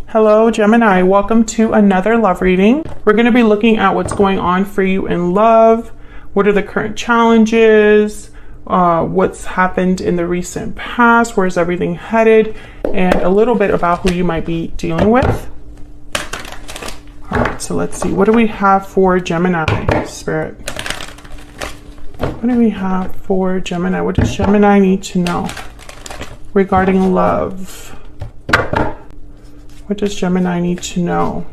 Hello, Gemini. Welcome to another love reading. We're going to be looking at what's going on for you in love. What are the current challenges? What's happened in the recent past? Where's everything headed? And a little bit about who you might be dealing with. All right, so let's see. What do we have for Gemini, Spirit? What do we have for Gemini? What does Gemini need to know regarding love? What does Gemini need to know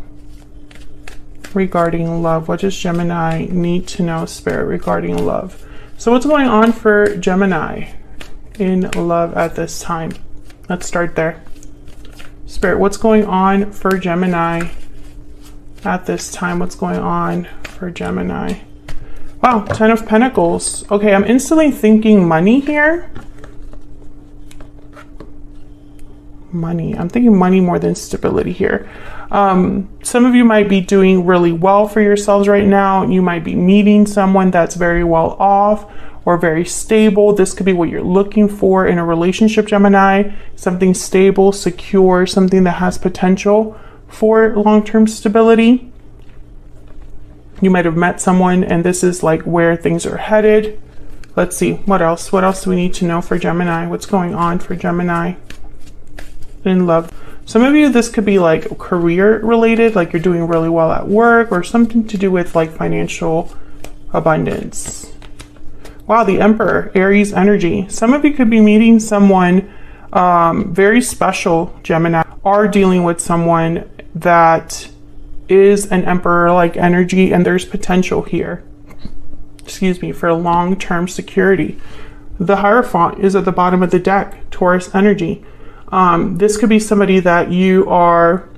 regarding love? What does Gemini need to know, Spirit, regarding love? So what's going on for Gemini in love at this time? Let's start there. Spirit, what's going on for Gemini at this time? What's going on for Gemini? Wow, 10 of Pentacles. Okay, I'm instantly thinking money here. Money. I'm thinking money more than stability here. Some of you might be doing really well for yourselves right now. You might be meeting someone that's very well off or very stable. This could be what you're looking for in a relationship, Gemini. Something stable, secure, something that has potential for long-term stability. You might have met someone and this is like where things are headed. Let's see, what else? What else do we need to know for Gemini? What's going on for Gemini in love? Some of you, this could be like career related, like you're doing really well at work or something to do with like financial abundance. Wow, the Emperor, Aries energy. Some of you could be meeting someone very special, Gemini, or dealing with someone that is an Emperor-like energy, and there's potential here, excuse me, for long-term security. The Hierophant is at the bottom of the deck, Taurus energy. This could be somebody that you are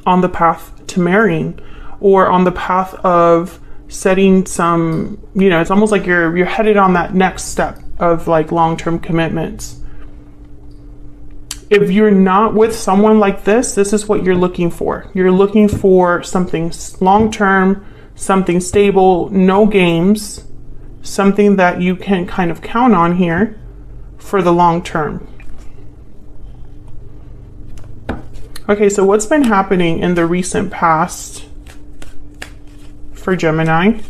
on the path to marrying or on the path of setting some, you know, it's almost like you're headed on that next step of like long-term commitments. If you're not with someone like this is what you're looking for. You're looking for something long-term, something stable, no games, something that you can kind of count on here for the long term. Okay, so what's been happening in the recent past for Gemini?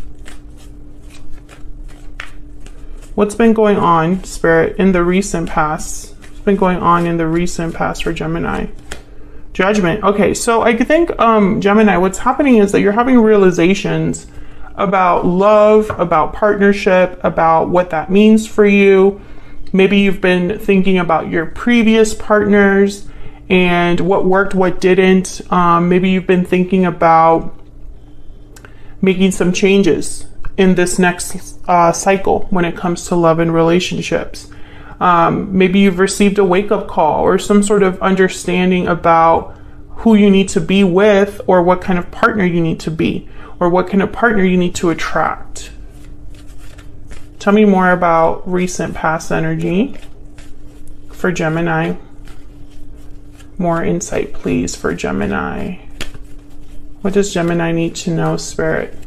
What's been going on, Spirit, in the recent past? What's been going on in the recent past for Gemini? Judgment. Okay, so I think, Gemini, what's happening is that you're having realizations about love, about partnership, about what that means for you. Maybe you've been thinking about your previous partners and what worked, what didn't. Maybe you've been thinking about making some changes in this next cycle when it comes to love and relationships. Maybe you've received a wake-up call or some sort of understanding about who you need to be with or what kind of partner you need to be or what kind of partner you need to attract. Tell me more about recent past energy for Gemini. More insight, please, for Gemini. What does Gemini need to know, Spirit?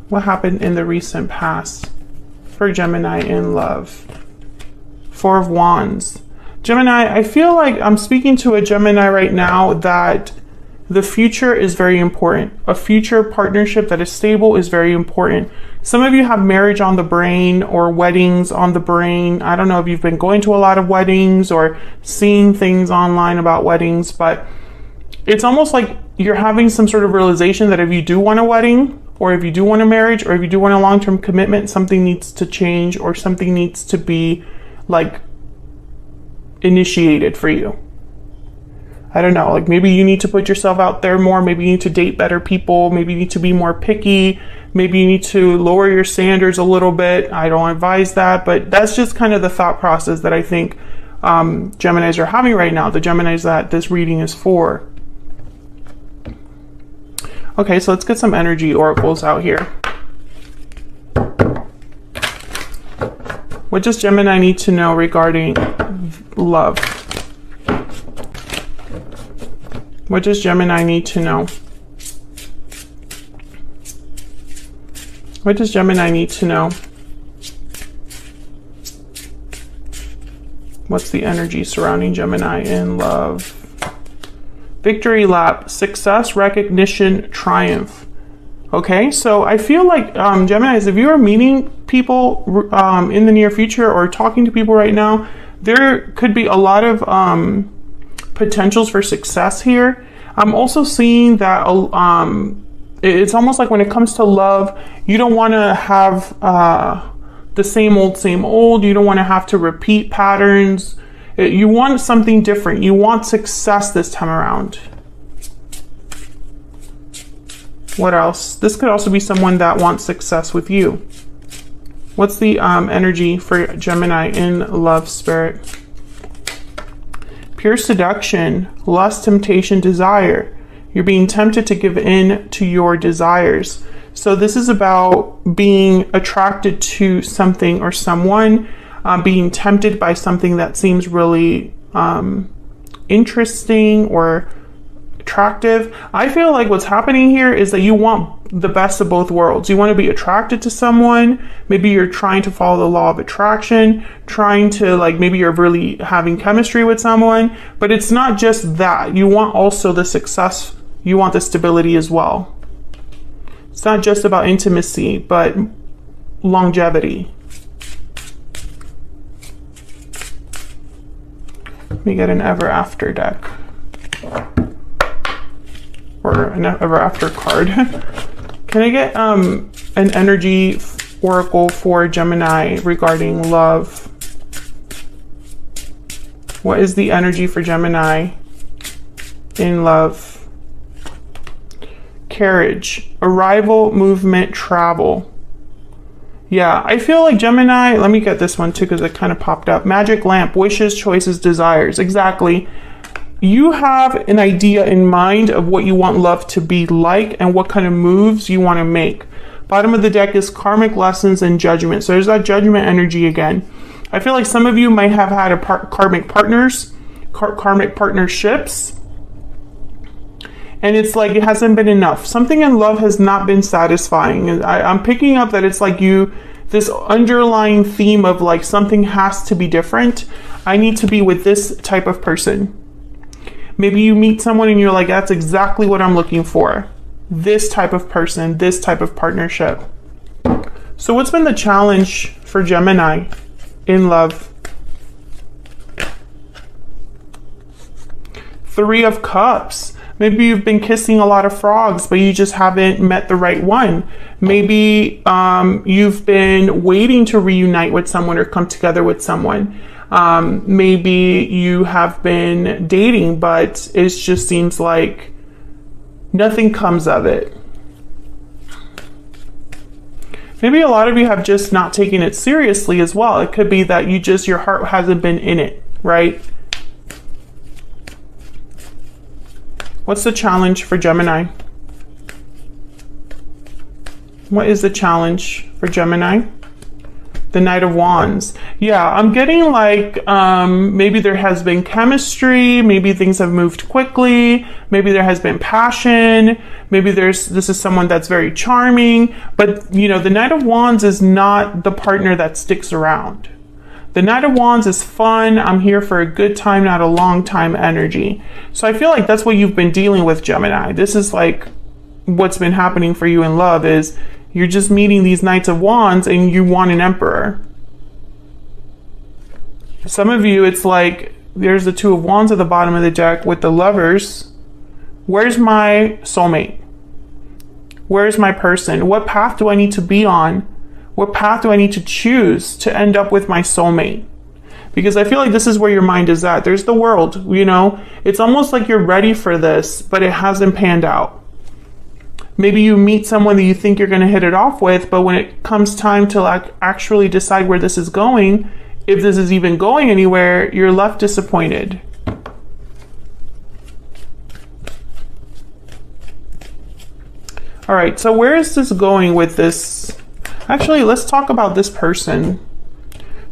What happened in the recent past for Gemini in love? Four of Wands. Gemini, I feel like I'm speaking to a Gemini right now that the future is very important. A future partnership that is stable is very important. Some of you have marriage on the brain or weddings on the brain. I don't know if you've been going to a lot of weddings or seeing things online about weddings, but it's almost like you're having some sort of realization that if you do want a wedding or if you do want a marriage or if you do want a long-term commitment, something needs to change or something needs to be like initiated for you. I don't know, like maybe you need to put yourself out there more. Maybe you need to date better people. Maybe you need to be more picky. Maybe you need to lower your standards a little bit. I don't advise that, but that's just kind of the thought process that I think Geminis are having right now, the Geminis that this reading is for. Okay, so let's get some energy oracles out here. What does Gemini need to know regarding love? What does Gemini need to know? What does Gemini need to know? What's the energy surrounding Gemini in love? victory lap, success, recognition, triumph. Okay, so I feel like Geminis, if you are meeting people in the near future or talking to people right now, there could be a lot of potentials for success here. I'm also seeing that it's almost like when it comes to love, you don't want to have the same old. You don't want to have to repeat patterns. You want something different. You want success this time around. What else? This could also be someone that wants success with you. What's the energy for Gemini in love, spirit? Pure seduction, lust, temptation, desire. You're being tempted to give in to your desires. So this is about being attracted to something or someone, being tempted by something that seems really interesting or attractive. I feel like what's happening here is that you want the best of both worlds. You want to be attracted to someone. Maybe you're trying to follow the law of attraction, trying to maybe you're really having chemistry with someone, but it's not just that. You want also the success. You want the stability as well. It's not just about intimacy, but longevity. Let me get an ever after deck. Or an ever after card. Can I get an energy oracle for Gemini regarding love? What is the energy for Gemini in love? Carriage, arrival, movement, travel. Yeah, I feel like Gemini, let me get this one too because it kind of popped up. Magic lamp, wishes, choices, desires. Exactly. You have an idea in mind of what you want love to be like and what kind of moves you want to make. Bottom of the deck is karmic lessons and judgment. So there's that judgment energy again. I feel like some of you might have had karmic partnerships. And it's like it hasn't been enough. Something in love has not been satisfying. I'm picking up that it's like this underlying theme of like something has to be different. I need to be with this type of person. Maybe you meet someone and you're like, that's exactly what I'm looking for. This type of person, this type of partnership. So what's been the challenge for Gemini in love? Three of Cups. Maybe you've been kissing a lot of frogs, but you just haven't met the right one. Maybe you've been waiting to reunite with someone or come together with someone. Maybe you have been dating, but it just seems like nothing comes of it. Maybe a lot of you have just not taken it seriously as well. It could be that your heart hasn't been in it, right? What's the challenge for Gemini? What is the challenge for Gemini? The Knight of Wands. Yeah, I'm getting like maybe there has been chemistry, maybe things have moved quickly, maybe there has been passion, maybe this is someone that's very charming, but the Knight of Wands is not the partner that sticks around. The Knight of Wands is fun. I'm here for a good time, not a long time energy. So I feel like that's what you've been dealing with, Gemini. This is like what's been happening for you in love is you're just meeting these Knights of Wands and you want an Emperor. Some of you, it's like there's the Two of Wands at the bottom of the deck with the Lovers. Where's my soulmate? Where's my person? What path do I need to be on? What path do I need to choose to end up with my soulmate? Because I feel like this is where your mind is at. There's the World, It's almost like you're ready for this, but it hasn't panned out. Maybe you meet someone that you think you're going to hit it off with, but when it comes time to actually decide where this is going, if this is even going anywhere, you're left disappointed. All right, so where is this going with this? Actually, let's talk about this person.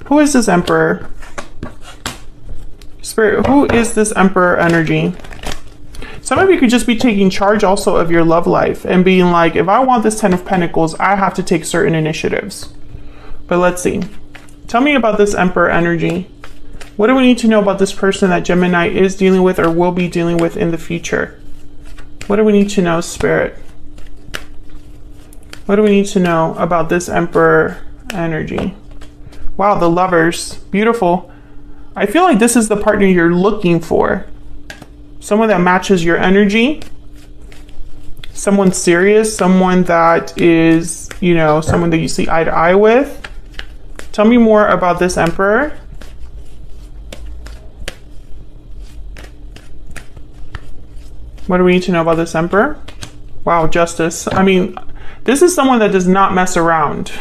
Who is this Emperor? Spirit, who is this Emperor energy? Some of you could just be taking charge also of your love life and being like, if I want this Ten of Pentacles, I have to take certain initiatives. But let's see. Tell me about this Emperor energy. What do we need to know about this person that Gemini is dealing with or will be dealing with in the future? What do we need to know, Spirit? What do we need to know about this Emperor energy? Wow, the Lovers. Beautiful. I feel like this is the partner you're looking for. Someone that matches your energy. Someone serious. Someone that is, you know, someone that you see eye to eye with. Tell me more about this Emperor. What do we need to know about this Emperor? Wow, Justice. I mean, this is someone that does not mess around.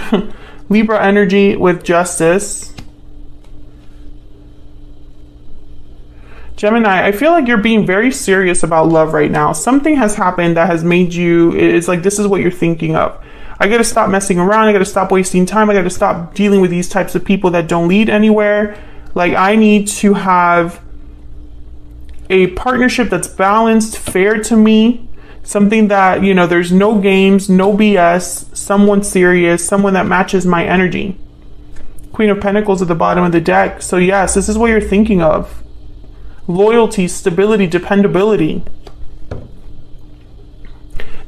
Libra energy with Justice. Gemini, I feel like you're being very serious about love right now. Something has happened that has made you, it's like this is what you're thinking of. I gotta stop messing around. I gotta stop wasting time. I gotta stop dealing with these types of people that don't lead anywhere. Like, I need to have a partnership that's balanced, fair to me. Something that, you know, there's no games, no BS. Someone serious, someone that matches my energy. Queen of Pentacles at the bottom of the deck. So yes, this is what you're thinking of. Loyalty, stability, dependability.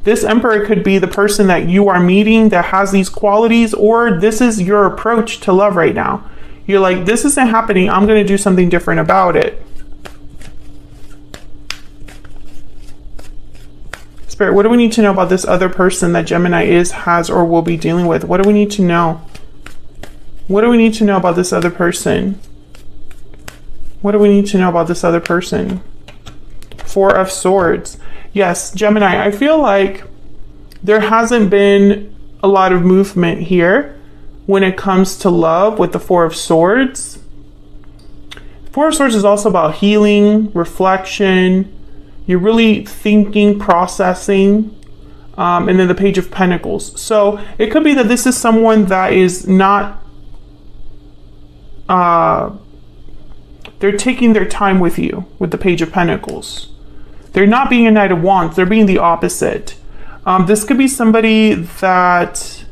This Emperor could be the person that you are meeting that has these qualities, or this is your approach to love right now. You're like, this isn't happening. I'm going to do something different about it. Spirit, what do we need to know about this other person that Gemini is, has, or will be dealing with? What do we need to know? What do we need to know about this other person? What do we need to know about this other person? Four of Swords. Yes, Gemini, I feel like there hasn't been a lot of movement here when it comes to love with the Four of Swords. Four of Swords is also about healing, reflection. You're really thinking, processing. And then the Page of Pentacles. So it could be that this is someone that is not... they're taking their time with you with the Page of Pentacles. They're not being a Knight of Wands. They're being the opposite. This could be somebody that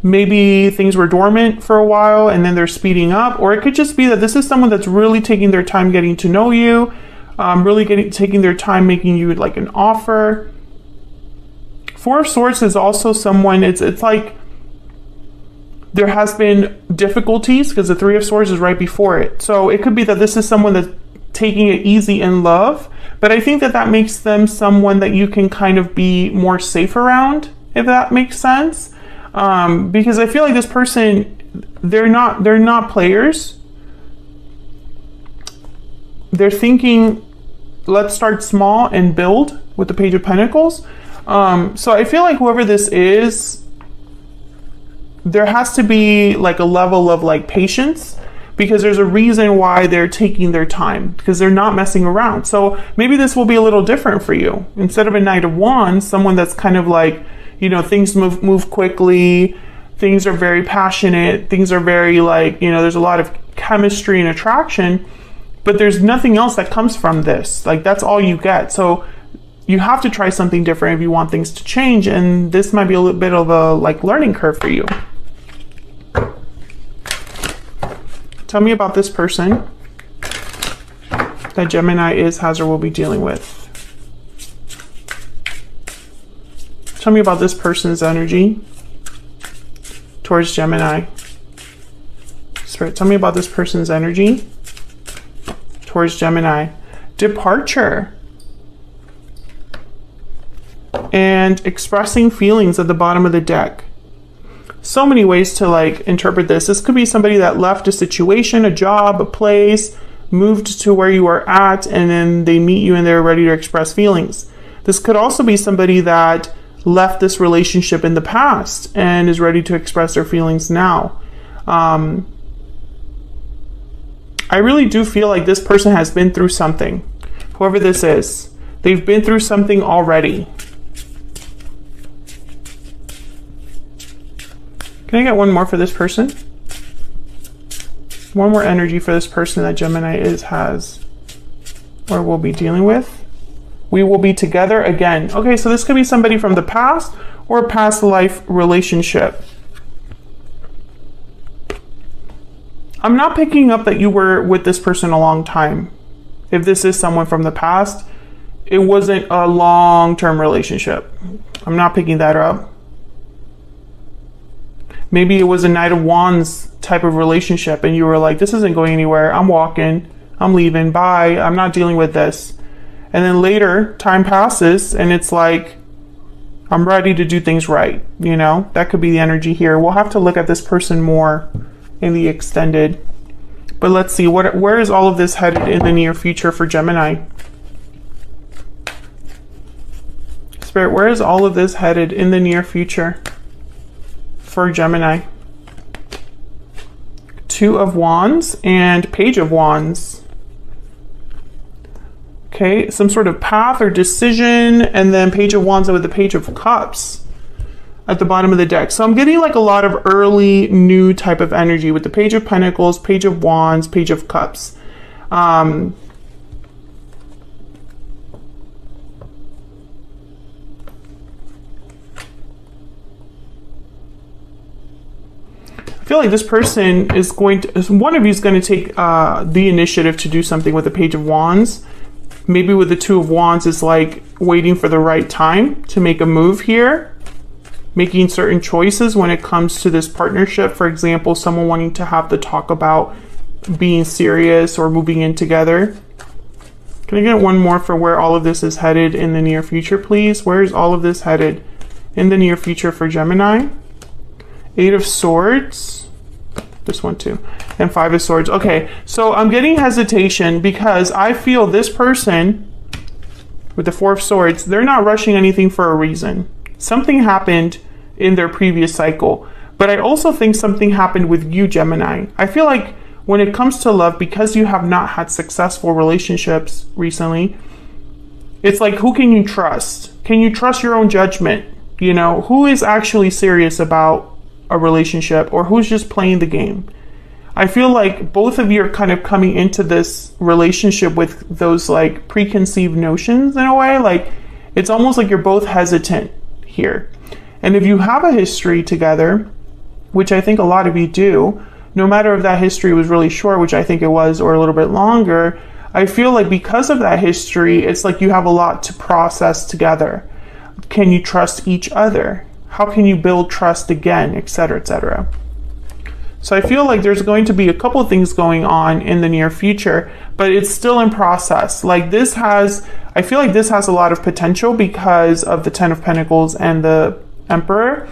maybe things were dormant for a while and then they're speeding up. Or it could just be that this is someone that's really taking their time getting to know you. Taking their time making you like an offer. Four of Swords is also someone, it's like there has been difficulties because the Three of Swords is right before it. So it could be that this is someone that's taking it easy in love, but I think that that makes them someone that you can kind of be more safe around, if that makes sense. Because I feel like this person, they're not players. They're thinking, let's start small and build with the Page of Pentacles. So I feel like whoever this is, there has to be like a level of like patience, because there's a reason why they're taking their time, because they're not messing around. So maybe this will be a little different for you. Instead of a Knight of Wands, someone that's kind of like, you know, things move quickly, things are very passionate, things are very like, you know, there's a lot of chemistry and attraction, but there's nothing else that comes from this. Like, that's all you get. So you have to try something different if you want things to change, and this might be a little bit of a like learning curve for you. Tell me about this person that Gemini is, has, or will be dealing with. Tell me about this person's energy towards Gemini. Spirit, tell me about this person's energy towards Gemini. Departure. And expressing feelings at the bottom of the deck. So many ways to like interpret this. This could be somebody that left a situation, a job, a place, moved to where you are at, and then they meet you and they're ready to express feelings. This could also be somebody that left this relationship in the past and is ready to express their feelings now. I really do feel like this person has been through something. Whoever this is, they've been through something already. Can I get one more for this person? One more energy for this person that Gemini is, has, or will be dealing with. We will be together again. Okay, so this could be somebody from the past or a past life relationship. I'm not picking up that you were with this person a long time. If this is someone from the past, it wasn't a long-term relationship. I'm not picking that up. Maybe it was a Knight of Wands type of relationship and you were like, this isn't going anywhere. I'm walking, I'm leaving, bye. I'm not dealing with this. And then later, time passes and it's like, I'm ready to do things right. You know, that could be the energy here. We'll have to look at this person more in the extended. But let's see, where is all of this headed in the near future for Gemini? Spirit, where is all of this headed in the near future for Gemini? Two of Wands and Page of Wands. Okay, some sort of path or decision, and then Page of Wands with the Page of Cups at the bottom of the deck. So I'm getting like a lot of early new type of energy with the Page of Pentacles, Page of Wands, Page of Cups. I feel like this person is going to, one of you is going to take the initiative to do something with the Page of Wands. Maybe with the Two of Wands is like waiting for the right time to make a move here, making certain choices when it comes to this partnership. For example, someone wanting to have the talk about being serious or moving in together. Can I get one more for where all of this is headed in the near future, please? Where is all of this headed in the near future for Gemini? Eight of Swords. This one too. And Five of Swords. Okay, so I'm getting hesitation because I feel this person with the Four of Swords, they're not rushing anything for a reason. Something happened in their previous cycle. But I also think something happened with you, Gemini. I feel like when it comes to love, because you have not had successful relationships recently, it's like, who can you trust? Can you trust your own judgment? You know, who is actually serious about a relationship or who's just playing the game? I feel like both of you are kind of coming into this relationship with those like preconceived notions in a way. Like it's almost like you're both hesitant here. And if you have a history together, which I think a lot of you do, no matter if that history was really short, which I think it was, or a little bit longer, I feel like because of that history, it's like you have a lot to process together. Can you trust each other? How can you build trust again, etc., etc.? So I feel like there's going to be a couple of things going on in the near future, but it's still in process. Like this has, I feel like this has a lot of potential because of the Ten of Pentacles and the Emperor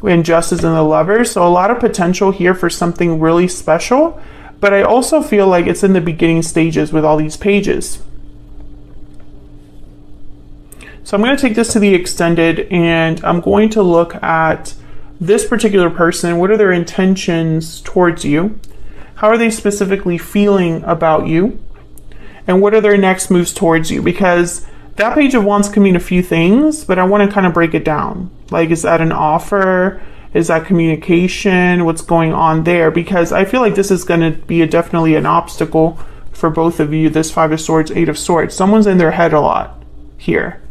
and Justice and the Lovers. So a lot of potential here for something really special, but I also feel like it's in the beginning stages with all these pages. So I'm going to take this to the extended and I'm going to look at this particular person. What are their intentions towards you? How are they specifically feeling about you? And what are their next moves towards you? Because that Page of Wands can mean a few things, but I want to kind of break it down. Like, is that an offer? Is that communication? What's going on there? Because I feel like this is going to be definitely an obstacle for both of you. This Five of Swords, Eight of Swords. Someone's in their head a lot here.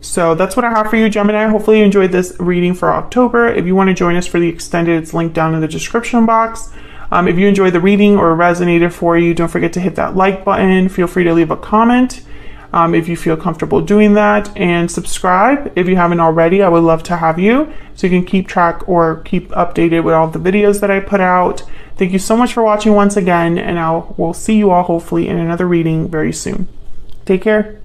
So that's what I have for you, Gemini. Hopefully you enjoyed this reading for October. If you want to join us for the extended, it's linked down in the description box. If you enjoyed the reading or resonated for you, don't forget to hit that like button. Feel free to leave a comment if you feel comfortable doing that, and subscribe if you haven't already. I would love to have you so you can keep track or keep updated with all the videos that I put out. Thank you so much for watching once again, and we'll see you all hopefully in another reading very soon. Take care.